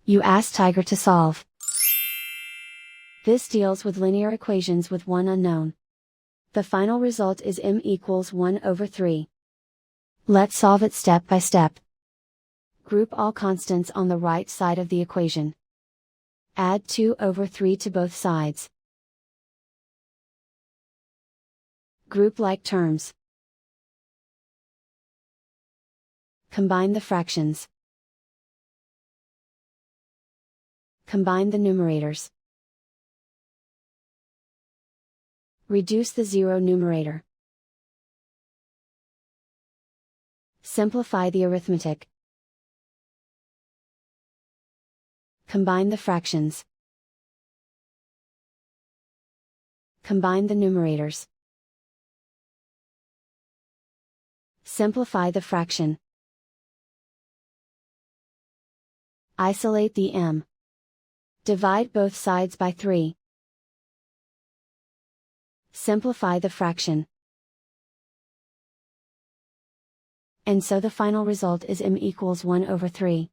You ask Tiger to solve. This deals with linear equations with one unknown. The final result is m equals 1/3. Let's solve it step by step. Group all constants on the right side of the equation. Add 2/3 to both sides. Group like terms. Combine the fractions. Combine the numerators. Reduce the zero numerator. Simplify the arithmetic. Combine the fractions. Combine the numerators. Simplify the fraction. Isolate the m. Divide both sides by 3. Simplify the fraction. And so the final result is m equals 1/3.